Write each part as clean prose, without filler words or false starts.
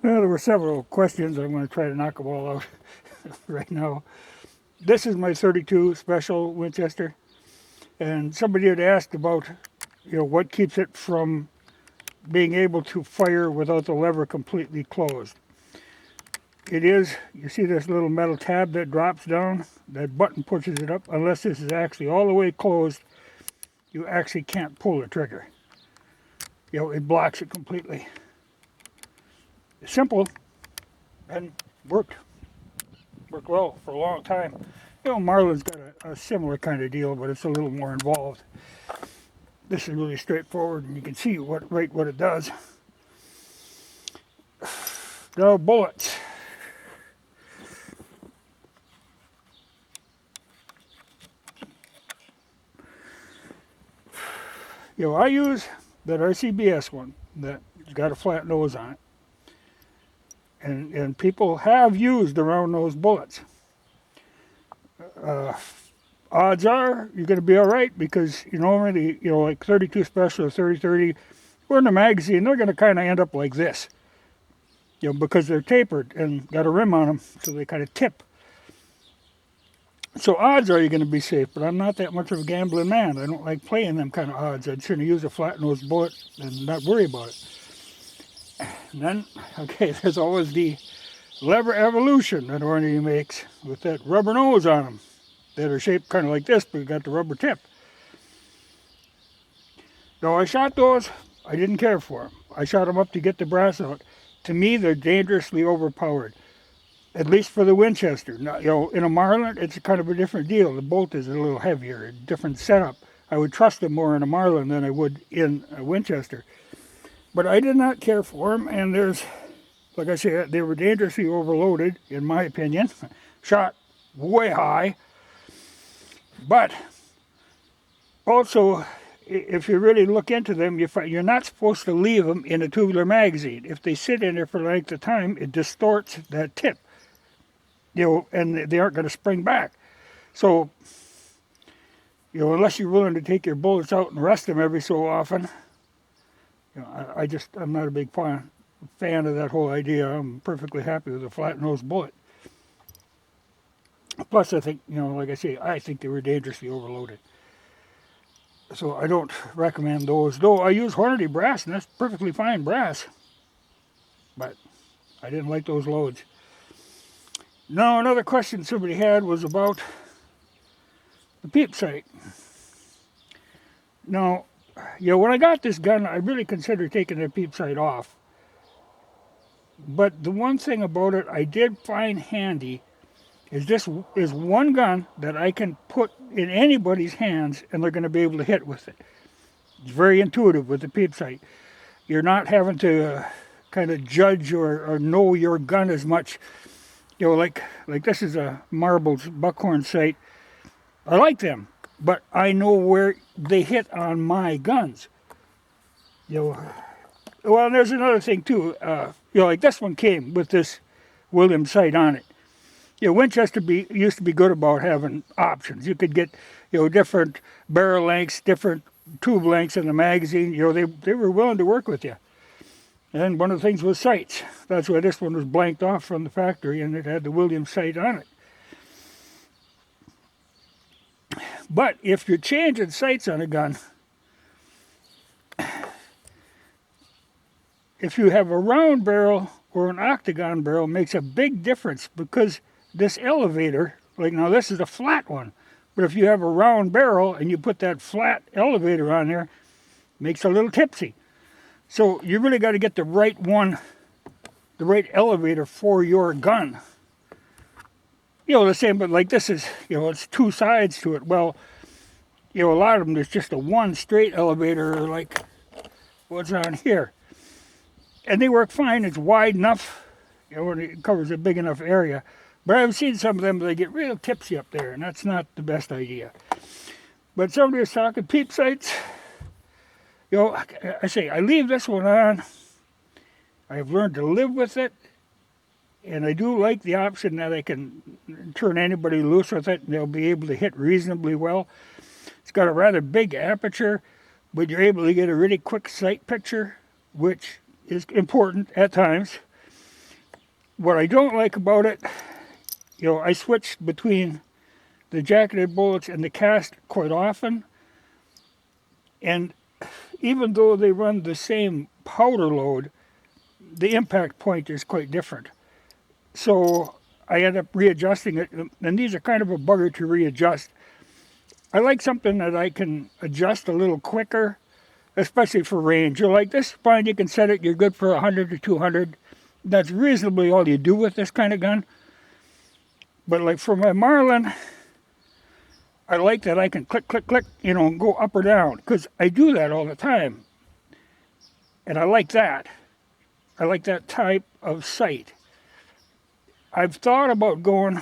Well, there were several questions. I'm going to try to knock them all out right now. This is my 32 special Winchester, and somebody had asked about, what keeps it from being able to fire without the lever completely closed. It is, you see this little metal tab that drops down? That button pushes it up. Unless this is actually all the way closed, you actually can't pull the trigger. It blocks it completely. Simple, and worked well for a long time. Marlin's got a similar kind of deal, but it's a little more involved. This is really straightforward, and you can see what it does. Now, bullets. I use that RCBS one that's got a flat nose on it. And people have used the round nose bullets. Odds are you're going to be all right because, normally, like 32 Special or 30-30, we're in the magazine, they're going to kind of end up like this. Because they're tapered and got a rim on them, so they kind of tip. So odds are you're going to be safe, but I'm not that much of a gambling man. I don't like playing them kind of odds. I'd sooner use a flat-nosed bullet and not worry about it. And then, okay, there's always the lever evolution that Orney makes with that rubber nose on them that are shaped kind of like this, but got the rubber tip. Now, I shot those. I didn't care for them. I shot them up to get the brass out. To me, they're dangerously overpowered, at least for the Winchester. Now, in a Marlin, it's kind of a different deal. The bolt is a little heavier, a different setup. I would trust them more in a Marlin than I would in a Winchester. But I did not care for them, and like I said, they were dangerously overloaded, in my opinion. Shot way high. But also, if you really look into them, you find you're not supposed to leave them in a tubular magazine. If they sit in there for a length of time, it distorts that tip, and they aren't going to spring back. So, unless you're willing to take your bullets out and rest them every so often, I'm not a big fan of that whole idea. I'm perfectly happy with a flat-nosed bullet. Plus, I think, like I say, I think they were dangerously overloaded. So I don't recommend those. Though I use Hornady brass, and that's perfectly fine brass. But I didn't like those loads. Now, another question somebody had was about the Peep sight. Now, when I got this gun, I really considered taking the Peep sight off. But the one thing about it I did find handy is this is one gun that I can put in anybody's hands and they're going to be able to hit with it. It's very intuitive with the Peep sight. You're not having to kind of judge or know your gun as much. Like this is a Marbles Buckhorn sight. I like them, but I know where they hit on my guns. Well, and there's another thing too. Like this one came with this Williams sight on it. Winchester used to be good about having options. You could get, different barrel lengths, different tube lengths in the magazine. They were willing to work with you. And one of the things was sights. That's why this one was blanked off from the factory, and it had the Williams sight on it. But if you're changing sights on a gun, if you have a round barrel or an octagon barrel, it makes a big difference because this elevator, like now this is a flat one, but if you have a round barrel and you put that flat elevator on there, it makes a little tipsy. So you really got to get the right one, the right elevator for your gun. The same, but like this is, it's two sides to it. Well, a lot of them, there's just a one straight elevator like what's on here. And they work fine. It's wide enough, and it covers a big enough area. But I've seen some of them, they get real tipsy up there, and that's not the best idea. But somebody was talking Peep sights. I say, I leave this one on. I've learned to live with it. And I do like the option that I can turn anybody loose with it, and they'll be able to hit reasonably well. It's got a rather big aperture, but you're able to get a really quick sight picture, which is important at times. what I don't like about it, I switched between the jacketed bullets and the cast quite often. And even though they run the same powder load, the impact point is quite different. So I end up readjusting it, and these are kind of a bugger to readjust. I like something that I can adjust a little quicker, especially for range. You're like, this is fine, you can set it, you're good for 100 to 200. That's reasonably all you do with this kind of gun. But like for my Marlin, I like that I can click, click, click, and go up or down, because I do that all the time. And I like that. I like that type of sight. I've thought about going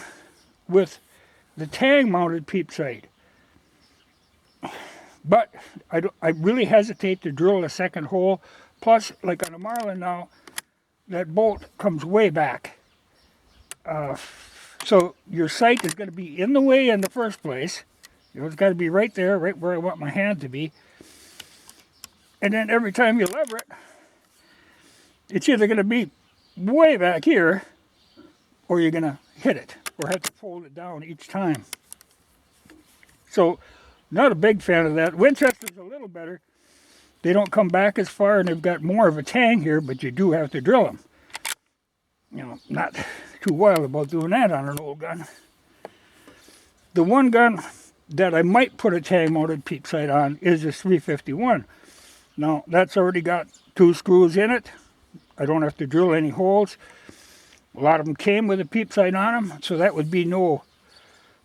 with the tang-mounted Peep sight. But I really hesitate to drill a second hole. Plus, like on a Marlin now, that bolt comes way back. So your sight is going to be in the way in the first place. It's got to be right there, right where I want my hand to be. And then every time you lever it, it's either going to be way back here, or you're going to hit it, or have to fold it down each time. So, not a big fan of that. Winchester's a little better. They don't come back as far, and they've got more of a tang here, but you do have to drill them. Not too wild about doing that on an old gun. The one gun that I might put a tang-mounted Peep sight on is this 351. Now, that's already got 2 screws in it. I don't have to drill any holes. A lot of them came with a Peep sight on them, so that would be no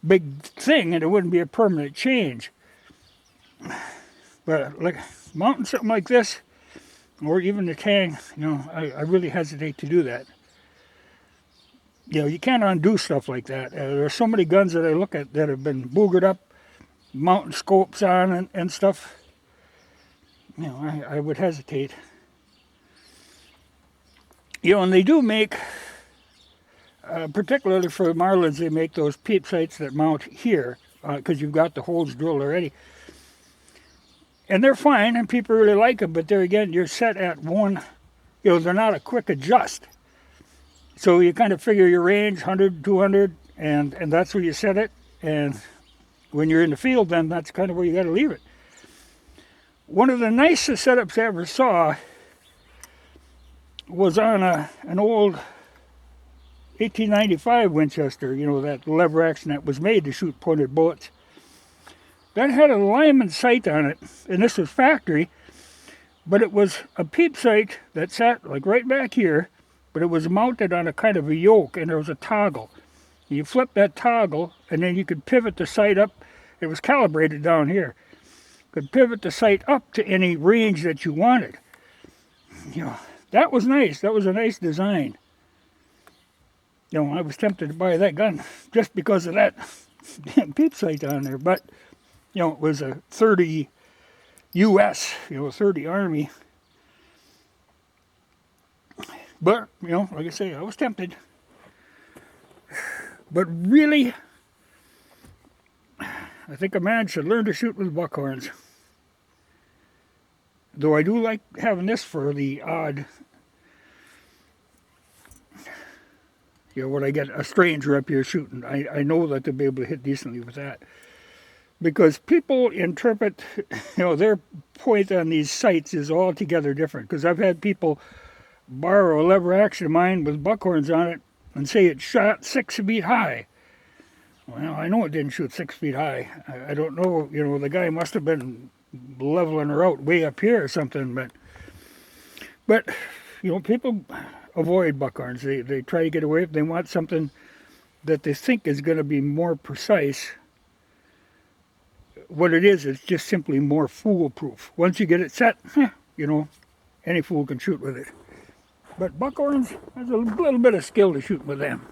big thing, and it wouldn't be a permanent change. But like mounting something like this, or even the tang, I really hesitate to do that. You can't undo stuff like that. There are so many guns that I look at that have been boogered up, mounting scopes on and stuff. I would hesitate. And they do make, particularly for Marlins, they make those Peep sights that mount here, because you've got the holes drilled already. And they're fine, and people really like them, but there again, you're set at one, they're not a quick adjust. So you kind of figure your range, 100, 200, and that's where you set it. And when you're in the field, then that's kind of where you got to leave it. One of the nicest setups I ever saw was on an old 1895 Winchester, that lever action that was made to shoot pointed bullets. That had a Lyman sight on it, and this was factory, but it was a Peep sight that sat like right back here, but it was mounted on a kind of a yoke, and there was a toggle. You flip that toggle, and then you could pivot the sight up. It was calibrated down here. Could pivot the sight up to any range that you wanted. That was nice. That was a nice design. I was tempted to buy that gun just because of that Peep sight on there, but it was a 30 US, 30 Army. But, like I say, I was tempted. But really, I think a man should learn to shoot with buckhorns. Though I do like having this for the odd, when I get a stranger up here shooting, I know that they'll be able to hit decently with that. Because people interpret, their point on these sights is altogether different. Because I've had people borrow a lever action of mine with buckhorns on it and say it shot 6 feet high. Well, I know it didn't shoot 6 feet high. I don't know, the guy must have been leveling her out way up here or something, but people avoid buckhorns. They try to get away. If they want something that they think is going to be more precise, what it is, it's just simply more foolproof. Once you get it set, any fool can shoot with it. But buckhorns, there's a little bit of skill to shoot with them.